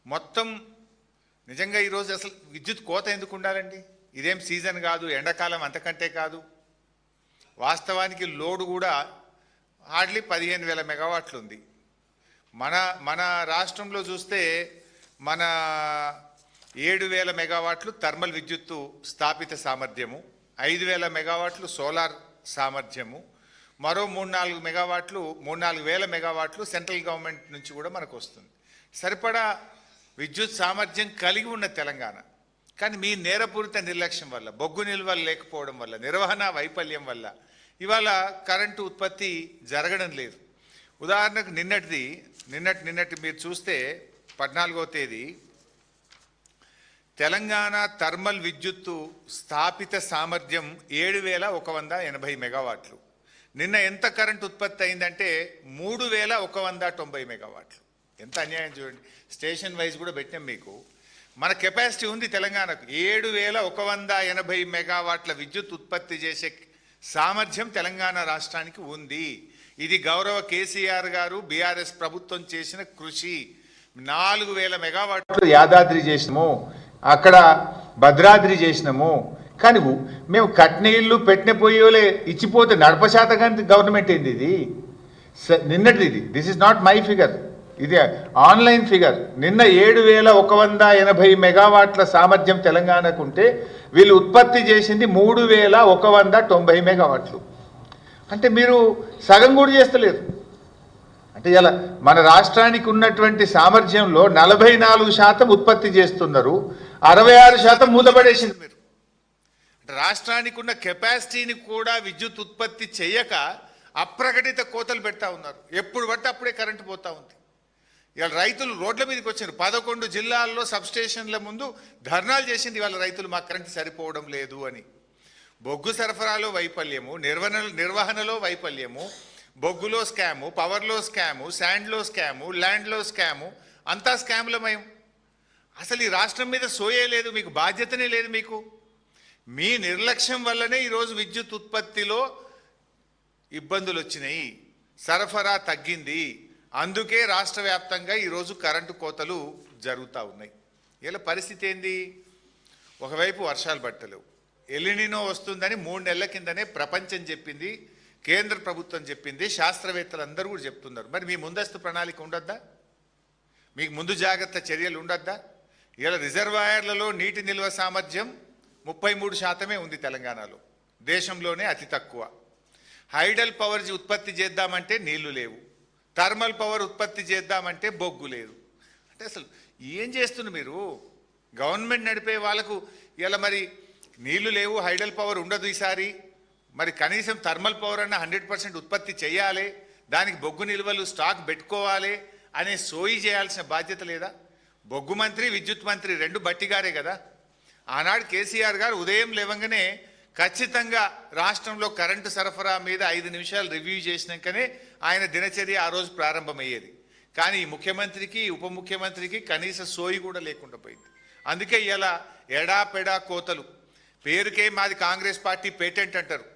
మొత్తం నిజంగా ఈరోజు అసలు విద్యుత్ కోత ఎందుకు ఉండాలండి? ఇదేం సీజన్ కాదు, ఎండాకాలం అంతకంటే కాదు. వాస్తవానికి లోడు కూడా హార్డ్లీ 15,000 మెగావాట్లు ఉంది. మన రాష్ట్రంలో చూస్తే మన 7,000 మెగావాట్లు థర్మల్ విద్యుత్తు స్థాపిత సామర్థ్యము, 5,000 మెగావాట్లు సోలార్ సామర్థ్యము, మరో 3,000 మెగావాట్లు సెంట్రల్ గవర్నమెంట్ నుంచి కూడా మనకు వస్తుంది. సరిపడా విద్యుత్ సామర్థ్యం కలిగి ఉన్న తెలంగాణ, కానీ మీ నేరపూరిత నిర్లక్ష్యం వల్ల, బొగ్గు నిల్వలు లేకపోవడం వల్ల, నిర్వహణ వైఫల్యం వల్ల ఇవాళ కరెంటు ఉత్పత్తి జరగడం లేదు. ఉదాహరణకు నిన్నటి మీరు చూస్తే 14వ తేదీ తెలంగాణ థర్మల్ విద్యుత్తు స్థాపిత సామర్థ్యం 7,180 మెగావాట్లు. నిన్న ఎంత కరెంటు ఉత్పత్తి అయిందంటే 3,190 మెగావాట్లు. ఎంత అన్యాయం చూడండి. స్టేషన్ వైజ్ కూడా పెట్టాం మీకు. మన కెపాసిటీ ఉంది తెలంగాణకు 7,180 మెగావాట్ల విద్యుత్ ఉత్పత్తి చేసే సామర్థ్యం తెలంగాణ రాష్ట్రానికి ఉంది. ఇది గౌరవ కేసీఆర్ గారు బీఆర్ఎస్ ప్రభుత్వం చేసిన కృషి. 4,000 మెగావాట్లు యాదాద్రి చేసినాము, అక్కడ భద్రాద్రి చేసినాము. కానీ మేము కట్టిన ఇల్లు పెట్టిన పోయోలే ఇచ్చిపోతే నడపశాతం గవర్నమెంట్ ఏంది ఇది? నిన్నటిది ఇది. This is not my figure, ఇది ఆన్లైన్ ఫిగర్. నిన్న 7,180 మెగావాట్ల సామర్థ్యం తెలంగాణకు ఉంటే వీళ్ళు ఉత్పత్తి చేసింది 3,190 మెగావాట్లు. అంటే మీరు సగం కూడా చేస్తలేరు. అంటే ఇలా మన రాష్ట్రానికి ఉన్నటువంటి సామర్థ్యంలో 44% ఉత్పత్తి చేస్తున్నారు, 66% మూతపడేసింది మీరు. అంటే రాష్ట్రానికి ఉన్న కెపాసిటీని కూడా విద్యుత్ ఉత్పత్తి చేయక అప్రకటిత కోతలు పెడతా ఉన్నారు. ఎప్పుడు పడితే అప్పుడే కరెంటు పోతా ఉంది. ఇవాళ రైతులు రోడ్ల మీదకి వచ్చారు. 11 జిల్లాల్లో సబ్స్టేషన్ల ముందు ధర్నాలు చేసింది ఇవాళ రైతులు, మా కరెంటు సరిపోవడం లేదు అని. బొగ్గు సరఫరాలో వైఫల్యము, నిర్వహణలో వైఫల్యము, బొగ్గులో స్కాము, పవర్లో స్కాము, శాండ్లో స్కాము, ల్యాండ్లో స్కాము, అంతా స్కాములమయం. అసలు ఈ రాష్ట్రం మీద సోయే లేదు, మీకు బాధ్యతనే లేదు. మీకు మీ నిర్లక్ష్యం వల్లనే ఈరోజు విద్యుత్ ఉత్పత్తిలో ఇబ్బందులు వచ్చినాయి, సరఫరా తగ్గింది. అందుకే రాష్ట్ర వ్యాప్తంగా ఈరోజు కరెంటు కోతలు జరుగుతూ ఉన్నాయి. ఇలా పరిస్థితి ఏంది? ఒకవైపు వర్షాలు పట్టలేవు, ఎలినినో వస్తుందని 3 నెలల కిందనే ప్రపంచం చెప్పింది, కేంద్ర ప్రభుత్వం చెప్పింది, శాస్త్రవేత్తలు అందరూ కూడా చెప్తున్నారు. మరి మీ ముందస్తు ప్రణాళిక ఉండొద్దా? మీకు ముందు జాగ్రత్త చర్యలు ఉండొద్దా? ఇలా రిజర్వాయర్లలో నీటి నిల్వ సామర్థ్యం 33% ఉంది తెలంగాణలో, దేశంలోనే అతి తక్కువ. హైడల్ పవర్ ఉత్పత్తి చేద్దామంటే నీళ్లు లేవు, థర్మల్ పవర్ ఉత్పత్తి చేద్దామంటే బొగ్గు లేదు. అంటే అసలు ఏం చేస్తున్నారు మీరు? గవర్నమెంట్ నడిపే వాళ్ళకు ఇలా మరి నీళ్లు లేవు, హైడల్ పవర్ ఉండదు ఈసారి, మరి కనీసం థర్మల్ పవర్ అన్న 100% ఉత్పత్తి చేయాలి, దానికి బొగ్గు నిల్వలు స్టాక్ పెట్టుకోవాలి అనే సోయి చేయాల్సిన బాధ్యత లేదా? బొగ్గు మంత్రి, విద్యుత్ మంత్రి 2 బట్టిగారే కదా. ఆనాడు కేసీఆర్ గారు ఉదయం లేవంగానే ఖచ్చితంగా రాష్ట్రంలో కరెంటు సరఫరా మీద 5 నిమిషాలు రివ్యూ చేసినాకనే ఆయన దినచర్య ఆ రోజు ప్రారంభమయ్యేది. కానీ ఈ ముఖ్యమంత్రికి, ఉప ముఖ్యమంత్రికి కనీస సోయి కూడా లేకుండా పోయింది. అందుకే ఇలా ఎడాపెడా కోతలు. పేరుకే మాది కాంగ్రెస్ పార్టీ పేటెంట్ అంటారు.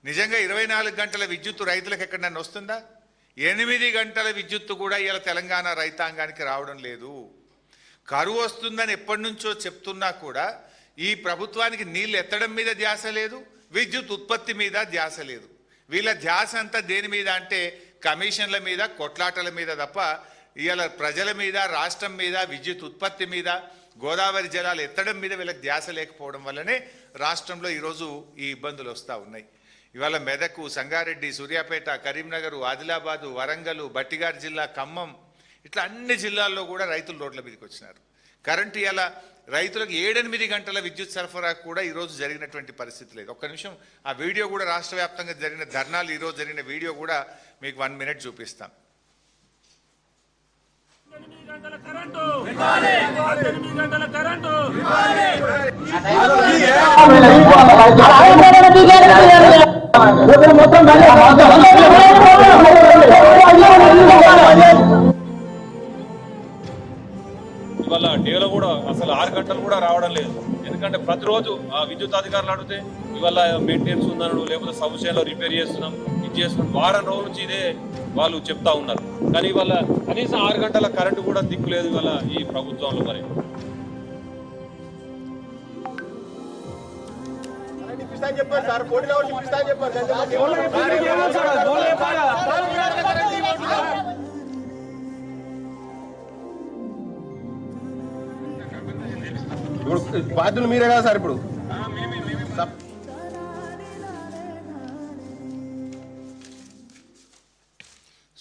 నిజంగా 24 గంటల విద్యుత్తు రైతులకు ఎక్కడన్నా వస్తుందా? 8 గంటల విద్యుత్తు కూడా ఇలా తెలంగాణ రైతాంగానికి రావడం లేదు. కరువు వస్తుందని ఎప్పటి నుంచో చెప్తున్నా కూడా ఈ ప్రభుత్వానికి నీళ్ళు ఎత్తడం మీద ధ్యాస లేదు, విద్యుత్ ఉత్పత్తి మీద ధ్యాస లేదు. వీళ్ళ ధ్యాస అంతా దేని మీద అంటే కమిషన్ల మీద, కొట్లాటల మీద తప్ప ఇవాళ ప్రజల మీద, రాష్ట్రం మీద, విద్యుత్ ఉత్పత్తి మీద, గోదావరి జలాలు ఎత్తడం మీద వీళ్ళకి ధ్యాస లేకపోవడం వల్లనే రాష్ట్రంలో ఈరోజు ఈ ఇబ్బందులు వస్తూ ఉన్నాయి. ఇవాళ మెదక్, సంగారెడ్డి, సూర్యాపేట, కరీంనగర్, ఆదిలాబాదు, వరంగల్, బట్టిగారి జిల్లా, ఖమ్మం, ఇట్లా అన్ని జిల్లాల్లో కూడా రైతులు రోడ్ల మీదకి వచ్చినారు. కరెంటు ఇలా రైతులకు 7-8 గంటల విద్యుత్ సరఫరా కూడా ఈరోజు జరిగినటువంటి పరిస్థితి లేదు. ఒక్క నిమిషం ఆ వీడియో కూడా, రాష్ట్ర వ్యాప్తంగా జరిగిన ధర్నాలు ఈరోజు జరిగిన వీడియో కూడా మీకు 1 మినిట్ చూపిస్తాం. 8 గంటల కరెంటు 8 గంటల కరెంటు ఇవాళ డేలో కూడా అసలు 6 గంటలు కూడా రావడం లేదు. ఎందుకంటే ప్రతిరోజు ఆ విద్యుత్ అధికారులు అడిగితే ఇవాళ మెయింటెనెన్స్ ఉందనడు, లేకపోతే సబ్స్టేషన్లో రిపేర్ చేస్తున్నాం, చేస్తున్న వారం రోజుల నుంచి ఇదే వాళ్ళు చెప్తా ఉన్నారు. కానీ ఇవాళ కనీసం 6 గంటల కరెంటు కూడా దిక్కులేదు ఇవాళ ఈ ప్రభుత్వంలో. మరి చెప్పారు సార్, పోటీలో చెప్పారు. ఇప్పుడు బాధ్యులు మీరే కదా సార్. ఇప్పుడు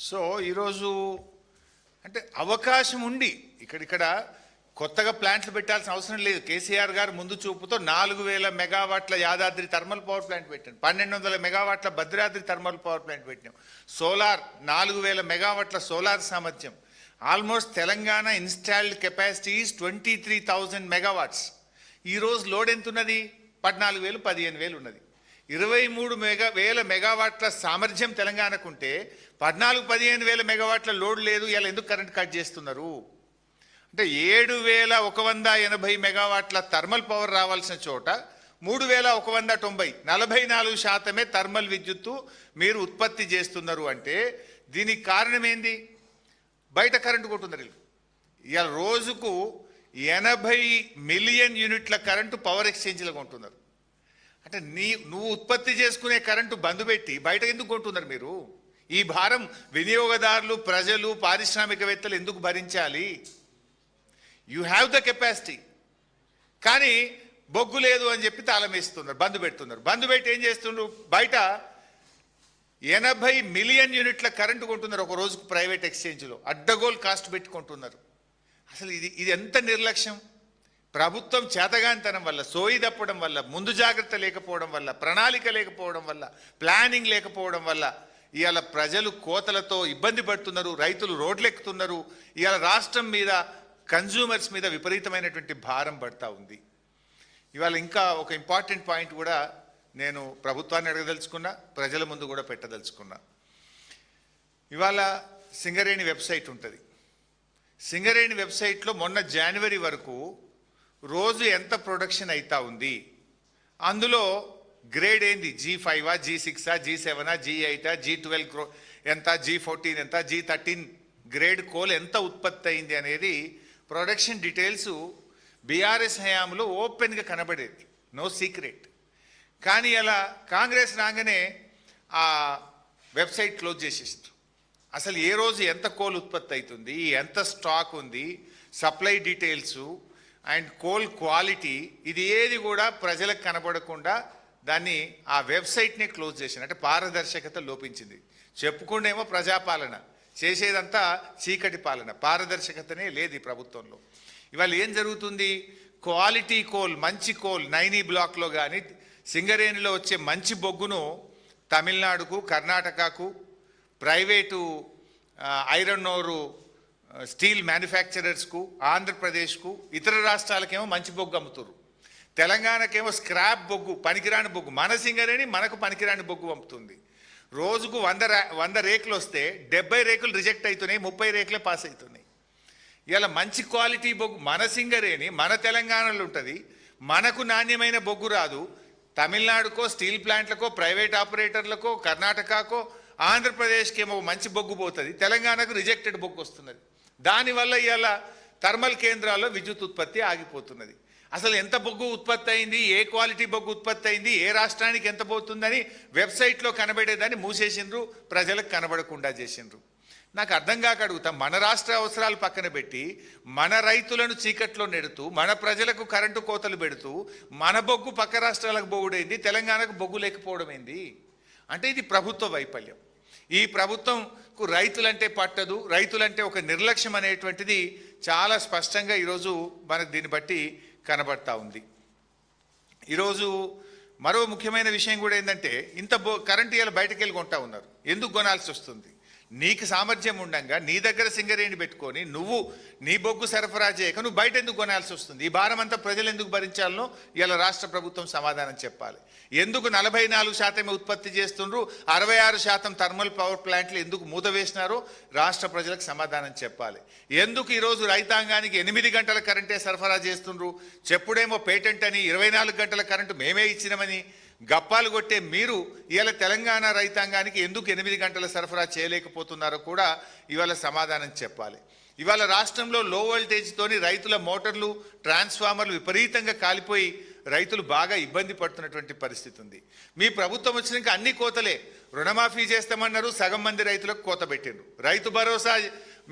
సో ఈరోజు అంటే అవకాశం ఉండి ఇక్కడ కొత్తగా ప్లాంట్లు పెట్టాల్సిన అవసరం లేదు. కేసీఆర్ గారు ముందు చూపుతో 4000 మెగావాట్ల యాదాద్రి థర్మల్ పవర్ ప్లాంట్ పెట్టాం, 1200 మెగావాట్ల భద్రాద్రి థర్మల్ పవర్ ప్లాంట్ పెట్టినాం. సోలార్ 4000 మెగావాట్ల సోలార్ సామర్థ్యం. Almost Telangana installed capacity is 23,000 megawatts. ఈరోజు లోడ్ ఎంత ఉన్నది? 14,000 15,000 ఉన్నది. 23,000 మెగావాట్ల సామర్థ్యం తెలంగాణకు ఉంటే 14,000-15,000 మెగావాట్ల లోడ్ లేదు. ఇలా ఎందుకు కరెంట్ కట్ చేస్తున్నారు? అంటే 7,180 మెగావాట్ల థర్మల్ పవర్ రావాల్సిన చోట 3,190, 44% థర్మల్ విద్యుత్తు మీరు ఉత్పత్తి చేస్తున్నారు. అంటే దీనికి కారణం ఏంది? బయట కరెంటు కొంటున్నారు. ఇవాళ రోజుకు 80 మిలియన్ యూనిట్ల కరెంటు పవర్ ఎక్స్చేంజ్లో కొంటున్నారు. అంటే నువ్వు ఉత్పత్తి చేసుకునే కరెంటు బంద్ పెట్టి బయట ఎందుకు కొంటున్నారు మీరు? ఈ భారం వినియోగదారులు, ప్రజలు, పారిశ్రామికవేత్తలు ఎందుకు భరించాలి? యూ హ్యావ్ ద కెపాసిటీ, కానీ బొగ్గు లేదు అని చెప్పి తాళం వేస్తున్నారు, బంద్ పెడుతున్నారు. బంద్ పెట్టి ఏం చేస్తున్నారు? బయట 80 మిలియన్ యూనిట్ల కరెంటు కొంటున్నారు ఒక రోజుకు ప్రైవేట్ ఎక్స్చేంజ్లో, అడ్డగోలు కాస్ట్ పెట్టుకుంటున్నారు. అసలు ఇది ఎంత నిర్లక్ష్యం! ప్రభుత్వం చేతగానితనం వల్ల, సోయి తప్పడం వల్ల, ముందు జాగ్రత్త లేకపోవడం వల్ల, ప్రణాళిక లేకపోవడం వల్ల, ప్లానింగ్ లేకపోవడం వల్ల ఇవాళ ప్రజలు కోతలతో ఇబ్బంది పడుతున్నారు, రైతులు రోడ్లెక్కుతున్నారు. ఇవాళ రాష్ట్రం మీద, కన్జ్యూమర్స్ మీద విపరీతమైనటువంటి భారం పడతా ఉంది. ఇవాళ ఇంకా ఒక ఇంపార్టెంట్ పాయింట్ కూడా నేను ప్రభుత్వాన్ని అడగదలుచుకున్నా, ప్రజల ముందు కూడా పెట్టదలుచుకున్నా. ఇవాళ సింగరేణి వెబ్సైట్ ఉంటుంది. సింగరేణి వెబ్సైట్లో మొన్న జనవరి వరకు రోజు ఎంత ప్రొడక్షన్ అవుతా ఉంది, అందులో గ్రేడ్ ఏంది, G5, G6, G7, G8, G12 ఎంత, G14 ఎంత, G13 గ్రేడ్ కోల్ ఎంత ఉత్పత్తి అయింది అనేది ప్రొడక్షన్ డీటెయిల్స్ బీఆర్ఎస్ హయాంలో ఓపెన్గా కనబడేది, నో సీక్రెట్. కానీ అలా కాంగ్రెస్ రాగానే ఆ వెబ్సైట్ క్లోజ్ చేసేస్తారు. అసలు ఏ రోజు ఎంత కోల్ ఉత్పత్తి అవుతుంది, ఎంత స్టాక్ ఉంది, supply details and coal quality, ఇది ఏది కూడా ప్రజలకు కనబడకుండా దాన్ని ఆ వెబ్సైట్ని క్లోజ్ చేశారు. అంటే పారదర్శకత లోపించింది. చెప్పుకుండేమో ప్రజాపాలన, చేసేదంతా చీకటి పాలన, పారదర్శకతనే లేదు ఈ ప్రభుత్వంలో. ఇవాళ ఏం జరుగుతుంది? క్వాలిటీ కోల్, మంచి కోల్ నైనీ బ్లాక్లో కానీ సింగరేణిలో వచ్చే మంచి బొగ్గును తమిళనాడుకు, కర్ణాటకకు, ప్రైవేటు ఐరన్ ఓరు స్టీల్ మ్యానుఫ్యాక్చరర్స్కు, ఆంధ్రప్రదేశ్కు, ఇతర రాష్ట్రాలకేమో మంచి బొగ్గు అమ్ముతున్నారు. తెలంగాణకేమో స్క్రాప్ బొగ్గు, పనికిరాని బొగ్గు, మన సింగరేణి మనకు పనికిరాని బొగ్గు పంపుతుంది. రోజుకు 100 రేకులు వస్తే 70 రేకులు రిజెక్ట్ అవుతున్నాయి, 30 రేకులే పాస్ అవుతున్నాయి. ఇలా మంచి క్వాలిటీ బొగ్గు మన సింగరేణి మన తెలంగాణలో ఉంటుంది, మనకు నాణ్యమైన బొగ్గు రాదు. తమిళనాడుకో, స్టీల్ ప్లాంట్లకో, ప్రైవేట్ ఆపరేటర్లకో, కర్ణాటకకో, ఆంధ్రప్రదేశ్కి ఏమో మంచి బొగ్గు పోతుంది, తెలంగాణకు రిజెక్టెడ్ బొగ్గు వస్తున్నది. దానివల్ల ఇవాళ థర్మల్ కేంద్రాల్లో విద్యుత్ ఉత్పత్తి ఆగిపోతున్నది. అసలు ఎంత బొగ్గు ఉత్పత్తి అయింది, ఏ క్వాలిటీ బొగ్గు ఉత్పత్తి అయింది, ఏ రాష్ట్రానికి ఎంత పోతుందని వెబ్సైట్లో కనబడేదాన్ని మూసేసిండ్రు, ప్రజలకు కనబడకుండా చేసిండ్రు. నాకు అర్థం కాక అడుగుతా, మన రాష్ట్ర అవసరాలు పక్కన పెట్టి మన రైతులను చీకట్లో నెడుతూ, మన ప్రజలకు కరెంటు కోతలు పెడుతూ, మన బొగ్గు పక్క రాష్ట్రాలకు బొగ్గుడైంది, తెలంగాణకు బొగ్గు లేకపోవడం ఏంది? అంటే ఇది ప్రభుత్వ వైఫల్యం. ఈ ప్రభుత్వంకు రైతులంటే పట్టదు, రైతులంటే ఒక నిర్లక్ష్యం అనేటువంటిది చాలా స్పష్టంగా ఈరోజు మనకు దీన్ని బట్టి కనబడతా ఉంది. ఈరోజు మరో ముఖ్యమైన విషయం కూడా ఏంటంటే, ఇంత కరెంటు ఇలా బయటకు వెళ్ళి కొంటా ఉన్నారు. ఎందుకు కొనాల్సి వస్తుంది? నీకు సామర్థ్యం ఉండగా నీ దగ్గర సింగరేణి పెట్టుకొని నువ్వు నీ బొగ్గు సరఫరా చేయక నువ్వు బయట ఎందుకు కొనాల్సి వస్తుంది? ఈ భారం అంతా ప్రజలు ఎందుకు భరించాలనో ఇలా రాష్ట్ర ప్రభుత్వం సమాధానం చెప్పాలి. ఎందుకు 44% ఉత్పత్తి చేస్తుండ్రు, 66% థర్మల్ పవర్ ప్లాంట్లు ఎందుకు మూత వేసినారో రాష్ట్ర ప్రజలకు సమాధానం చెప్పాలి. ఎందుకు ఈరోజు రైతాంగానికి 8 గంటల కరెంటే సరఫరా చేస్తుండ్రు, చెప్పుడేమో పేటెంట్ అని 24 గంటల కరెంటు మేమే ఇచ్చినామని గప్పాలు కొట్టే మీరు ఇవాళ తెలంగాణ రైతాంగానికి ఎందుకు 8 గంటల సరఫరా చేయలేకపోతున్నారో కూడా ఇవాళ సమాధానం చెప్పాలి. ఇవాళ రాష్ట్రంలో లో వోల్టేజ్తోని రైతుల మోటార్లు ట్రాన్స్ఫార్మర్లు విపరీతంగా కాలిపోయి రైతులు బాగా ఇబ్బంది పడుతున్నటువంటి పరిస్థితి ఉంది. మీ ప్రభుత్వం వచ్చినాక అన్ని కోతలే. రుణమాఫీ చేస్తామన్నారు, సగం మంది రైతులకు కోత పెట్టిండ్రు. రైతు భరోసా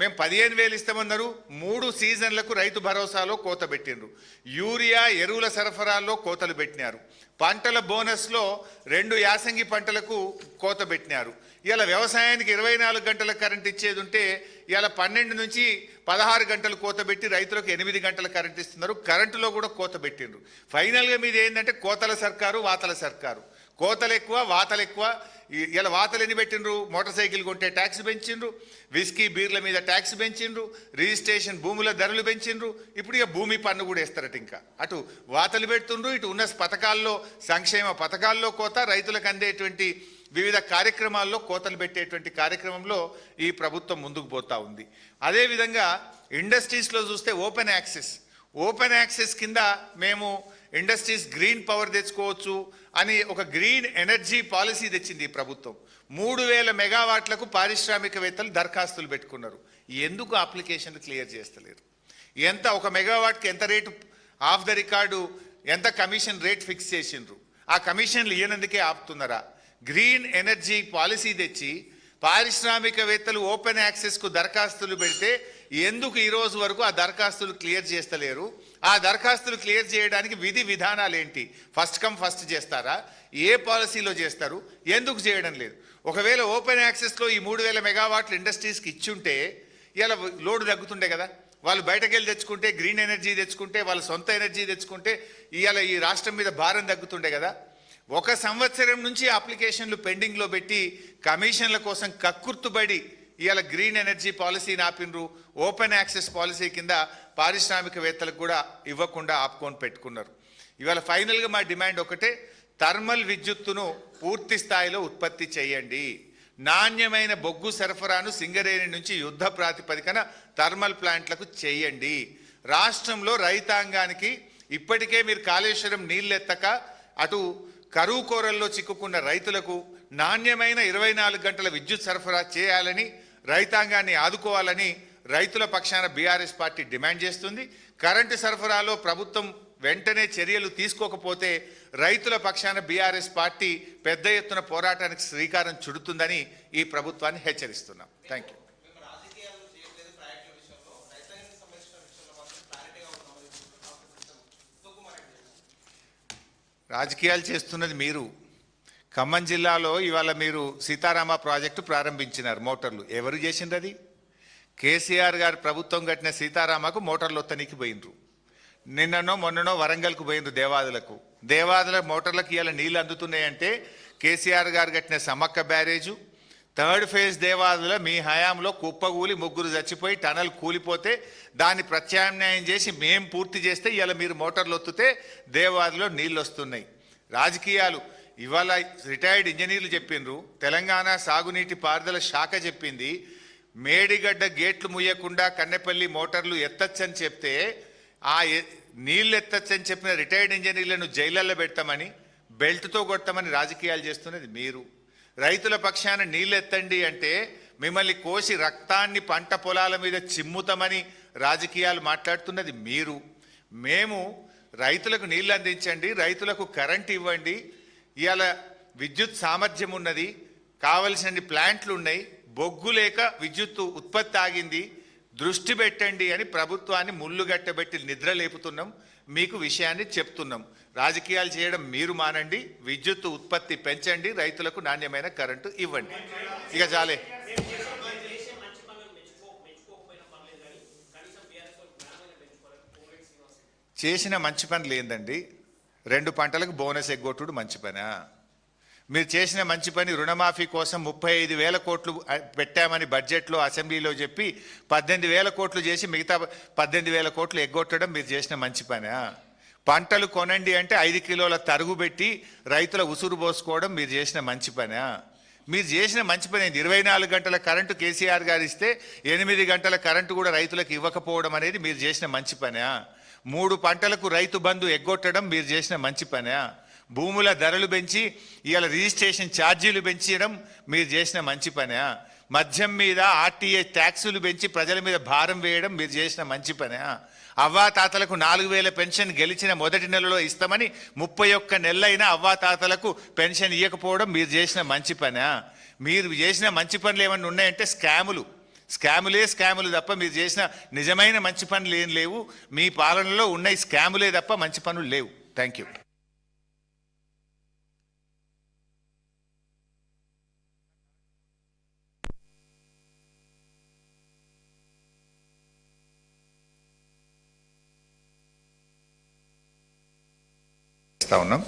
మేము 15,000 ఇస్తామన్నారు, 3 సీజన్లకు రైతు భరోసాలో కోత పెట్టిండ్రు. యూరియా ఎరువుల సరఫరాల్లో కోతలు పెట్టినారు. పంటల బోనస్లో 2 యాసంగి పంటలకు కోత పెట్టినారు. ఇలా వ్యవసాయానికి 24 గంటల కరెంట్ ఇచ్చేది ఉంటే ఇలా 12 నుంచి 16 గంటలు కోత పెట్టి రైతులకు 8 గంటల కరెంట్ ఇస్తున్నారు. కరెంటులో కూడా కోత పెట్టిండ్రు. ఫైనల్గా మీది ఏంటంటే కోతల సర్కారు, వాతల సర్కారు. కోతలు ఎక్కువ, వాతలు ఎక్కువ. ఇలా వాతలు ఎన్ని పెట్టిండ్రు? మోటార్ సైకిల్ కొంటే ట్యాక్స్ పెంచిండ్రు, విస్కీ బీర్ల మీద ట్యాక్స్ పెంచిండ్రు, రిజిస్ట్రేషన్ భూముల ధరలు పెంచిండ్రు. ఇప్పుడు ఇక భూమి పన్ను కూడా వేస్తారట. ఇంకా అటు వాతలు పెడుతుండ్రు, ఇటు ఉన్న పథకాల్లో సంక్షేమ పథకాల్లో కోత, రైతులకు అందేటువంటి వివిధ కార్యక్రమాల్లో కోతలు పెట్టేటువంటి కార్యక్రమంలో ఈ ప్రభుత్వం ముందుకు పోతా ఉంది. అదేవిధంగా ఇండస్ట్రీస్లో చూస్తే ఓపెన్ యాక్సెస్ కింద మేము ఇండస్ట్రీస్ గ్రీన్ పవర్ తెచ్చుకోవచ్చు అని ఒక గ్రీన్ ఎనర్జీ పాలసీ తెచ్చింది ఈ ప్రభుత్వం. 3,000 మెగావాట్లకు పారిశ్రామికవేత్తలు దరఖాస్తులు పెట్టుకున్నారు. ఎందుకు అప్లికేషన్లు క్లియర్ చేస్తలేరు? ఎంత ఒక మెగావాట్కి ఎంత రేటు ఆఫ్ ద రికార్డు, ఎంత కమిషన్ రేట్ ఫిక్స్ చేసిండ్రు? ఆ కమిషన్లు ఇవ్వనందుకే ఆపుతున్నారా? గ్రీన్ ఎనర్జీ పాలసీ తెచ్చి పారిశ్రామికవేత్తలు ఓపెన్ యాక్సెస్కు దరఖాస్తులు పెడితే ఎందుకు ఈ రోజు వరకు ఆ దరఖాస్తులు క్లియర్ చేస్తలేరు? ఆ దరఖాస్తులు క్లియర్ చేయడానికి విధి విధానాలు ఏంటి? ఫస్ట్ కమ్ ఫస్ట్ చేస్తారా? ఏ పాలసీలో చేస్తారు? ఎందుకు చేయడం లేదు? ఒకవేళ ఓపెన్ యాక్సెస్లో ఈ 3,000 మెగావాట్లు ఇండస్ట్రీస్కి ఇచ్చుంటే ఇలా లోడ్ తగ్గుతుండే కదా. వాళ్ళు బయటకు వెళ్ళి తెచ్చుకుంటే, గ్రీన్ ఎనర్జీ తెచ్చుకుంటే, వాళ్ళ సొంత ఎనర్జీ తెచ్చుకుంటే ఇవాళ ఈ రాష్ట్రం మీద భారం తగ్గుతుండే కదా. 1 సంవత్సరం నుంచి అప్లికేషన్లు పెండింగ్లో పెట్టి కమిషన్ల కోసం కక్కుర్తుబడి ఇవాళ గ్రీన్ ఎనర్జీ పాలసీని ఆపినరు. ఓపెన్ యాక్సెస్ పాలసీ కింద పారిశ్రామికవేత్తలకు కూడా ఇవ్వకుండా ఆపుకొని పెట్టుకున్నారు. ఇవాళ ఫైనల్గా మా డిమాండ్ ఒకటే, థర్మల్ విద్యుత్తును పూర్తి స్థాయిలో ఉత్పత్తి చేయండి. నాణ్యమైన బొగ్గు సరఫరాను సింగరేణి నుంచి యుద్ధ ప్రాతిపదికన థర్మల్ ప్లాంట్లకు చేయండి. రాష్ట్రంలో రైతాంగానికి ఇప్పటికే మీరు కాళేశ్వరం నీళ్ళెత్తక అటు కరువు కోరల్లో చిక్కుకున్న రైతులకు నాణ్యమైన 24 గంటల విద్యుత్ సరఫరా చేయాలని, రైతాంగాన్ని ఆదుకోవాలని రైతుల పక్షాన బీఆర్ఎస్ పార్టీ డిమాండ్ చేస్తుంది. కరెంటు సరఫరాలో ప్రభుత్వం వెంటనే చర్యలు తీసుకోకపోతే రైతుల పక్షాన బీఆర్ఎస్ పార్టీ పెద్ద ఎత్తున పోరాటానికి శ్రీకారం చుడుతుందని ఈ ప్రభుత్వాన్ని హెచ్చరిస్తున్నాం. Thank you. రాజకీయాలు చేస్తున్నది మీరు. ఖమ్మం జిల్లాలో ఇవాళ మీరు సీతారామ ప్రాజెక్టు ప్రారంభించినారు. మోటార్లు ఎవరు చేసిండ్రు? అది కేసీఆర్ గారు ప్రభుత్వం కట్టిన సీతారామకు మోటార్లు వత్తనికి పోయినరు. నిన్ననో మొన్ననో వరంగల్కు పోయినరు దేవాదులకు. దేవాదుల మోటార్లకు ఇవాళ నీళ్ళు అందుతున్నాయంటే కేసీఆర్ గారు కట్టిన Sammakka barrage, 3rd phase Devadula మీ హయాంలో కుప్పగూలి 3 చచ్చిపోయి టనల్ కూలిపోతే దాన్ని ప్రత్యామ్నాయం చేసి మేం పూర్తి చేస్తే ఇవాళ మీరు మోటార్లు వత్తుతే దేవాదులో నీళ్ళు వస్తున్నాయి. రాజకీయాలు ఇవాళ రిటైర్డ్ ఇంజనీర్లు చెప్పిండ్రు, తెలంగాణ సాగునీటి పారుదల శాఖ చెప్పింది మేడిగడ్డ గేట్లు ముయ్యకుండా కన్నెపల్లి మోటార్లు ఎత్తచ్చని చెప్తే ఆ నీళ్ళు ఎత్తచ్చని చెప్పిన రిటైర్డ్ ఇంజనీర్లను జైళ్ళల్లో పెడతామని, బెల్ట్తో కొడతామని రాజకీయాలు చేస్తున్నది మీరు. రైతుల పక్షాన నీళ్ళు ఎత్తండి అంటే మిమ్మల్ని కోసి రక్తాన్ని పంట పొలాల మీద చిమ్ముతామని రాజకీయాలు మాట్లాడుతున్నది మీరు. మేము రైతులకు నీళ్ళు అందించండి, రైతులకు కరెంట్ ఇవ్వండి, ఇవాళ విద్యుత్ సామర్థ్యం ఉన్నది, కావలసిన ప్లాంట్లు ఉన్నాయి, బొగ్గు లేక విద్యుత్ ఉత్పత్తి ఆగింది, దృష్టి పెట్టండి అని ప్రభుత్వాన్ని ముళ్ళుగట్టబెట్టి నిద్ర లేపుతున్నాం. మీకు విషయాన్ని చెప్తున్నాం. రాజకీయాలు చేయడం మీరు మానండి, విద్యుత్ ఉత్పత్తి పెంచండి, రైతులకు నాణ్యమైన కరెంటు ఇవ్వండి. ఇక చాలే. చేసిన మంచి పనులు ఏందండి? 2 పంటలకు బోనస్ ఎగ్గొట్టుడు మంచి పనా? మీరు చేసిన మంచి పని రుణమాఫీ కోసం 35,000 కోట్లు పెట్టామని బడ్జెట్లో అసెంబ్లీలో చెప్పి 18,000 కోట్లు చేసి మిగతా 18,000 కోట్లు ఎగ్గొట్టడం మీరు చేసిన మంచి పనా? పంటలు కొనండి అంటే 5 కిలోల తరుగు పెట్టి రైతుల ఉసురు పోసుకోవడం మీరు చేసిన మంచి పనా? మీరు చేసిన మంచి పని 24 గంటల కరెంటు కేసీఆర్ గారు ఇస్తే 8 గంటల కరెంటు కూడా రైతులకు ఇవ్వకపోవడం అనేది మీరు చేసిన మంచి పనా? 3 పంటలకు రైతు బంధు ఎగ్గొట్టడం మీరు చేసిన మంచి పనా? భూముల ధరలు పెంచి ఇవాళ రిజిస్ట్రేషన్ ఛార్జీలు పెంచడం మీరు చేసిన మంచి పనా? మద్యం మీద ఆర్టీఏ ట్యాక్సులు పెంచి ప్రజల మీద భారం వేయడం మీరు చేసిన మంచి పనా? అవ్వాతాతలకు 4,000 పెన్షన్ గెలిచిన మొదటి నెలలో ఇస్తామని 31 నెలలైనా అవ్వాతాతలకు పెన్షన్ ఇవ్వకపోవడం మీరు చేసిన మంచి పనా? మీరు చేసిన మంచి పనులు ఏమన్నా ఉన్నాయంటే స్కాములే తప్ప మీరు చేసిన నిజమైన మంచి పనులు ఏం లేవు. మీ పాలనలో ఉన్న స్కాములే తప్ప మంచి పనులు లేవు. Thank you. ఉన్నాం.